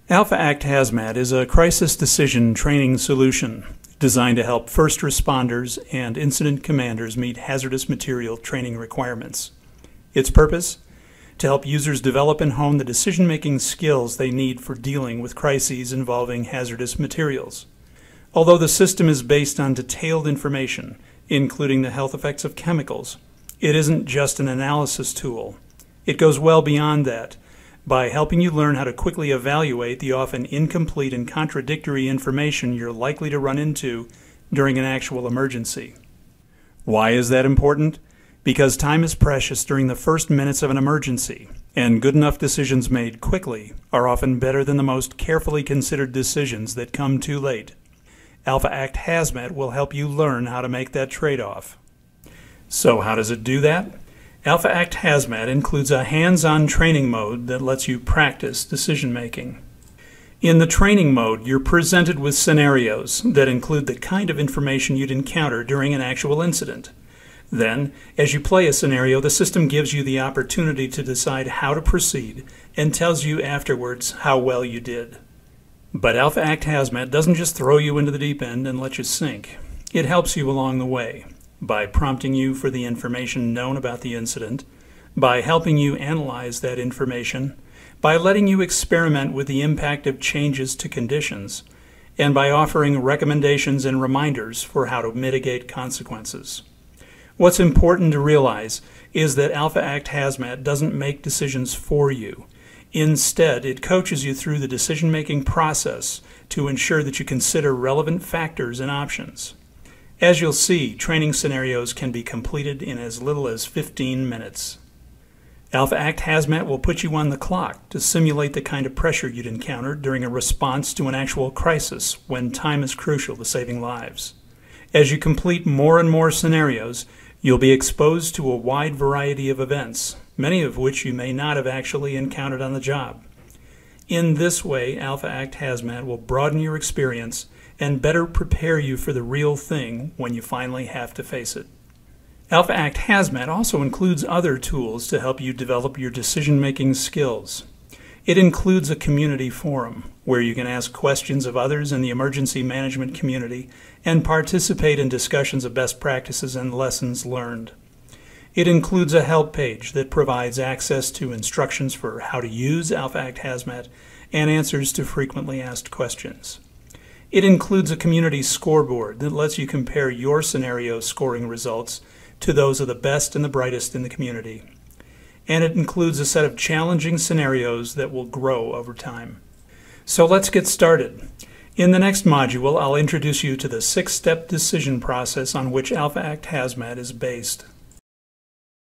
AlphaACT HAZMAT is a crisis decision training solution designed to help first responders and incident commanders meet hazardous material training requirements. Its purpose? To help users develop and hone the decision-making skills they need for dealing with crises involving hazardous materials. Although the system is based on detailed information, including the health effects of chemicals, it isn't just an analysis tool. It goes well beyond that, by helping you learn how to quickly evaluate the often incomplete and contradictory information you're likely to run into during an actual emergency. Why is that important? Because time is precious during the first minutes of an emergency, and good enough decisions made quickly are often better than the most carefully considered decisions that come too late. AlphaACT HAZMAT will help you learn how to make that trade-off. So how does it do that? AlphaACT HAZMAT includes a hands-on training mode that lets you practice decision-making. In the training mode, you're presented with scenarios that include the kind of information you'd encounter during an actual incident. Then, as you play a scenario, the system gives you the opportunity to decide how to proceed and tells you afterwards how well you did. But AlphaACT HAZMAT doesn't just throw you into the deep end and let you sink. It helps you along the way, by prompting you for the information known about the incident, by helping you analyze that information, by letting you experiment with the impact of changes to conditions, and by offering recommendations and reminders for how to mitigate consequences. What's important to realize is that AlphaACT HAZMAT doesn't make decisions for you. Instead, it coaches you through the decision-making process to ensure that you consider relevant factors and options. As you'll see, training scenarios can be completed in as little as 15 minutes. AlphaACT HAZMAT will put you on the clock to simulate the kind of pressure you'd encounter during a response to an actual crisis when time is crucial to saving lives. As you complete more and more scenarios, you'll be exposed to a wide variety of events, many of which you may not have actually encountered on the job. In this way, AlphaACT HAZMAT will broaden your experience and better prepare you for the real thing when you finally have to face it. AlphaACT HAZMAT also includes other tools to help you develop your decision-making skills. It includes a community forum where you can ask questions of others in the emergency management community and participate in discussions of best practices and lessons learned. It includes a help page that provides access to instructions for how to use AlphaACT HAZMAT and answers to frequently asked questions. It includes a community scoreboard that lets you compare your scenario scoring results to those of the best and the brightest in the community. And it includes a set of challenging scenarios that will grow over time. So let's get started. In the next module, I'll introduce you to the 6-step decision process on which AlphaACT HAZMAT is based.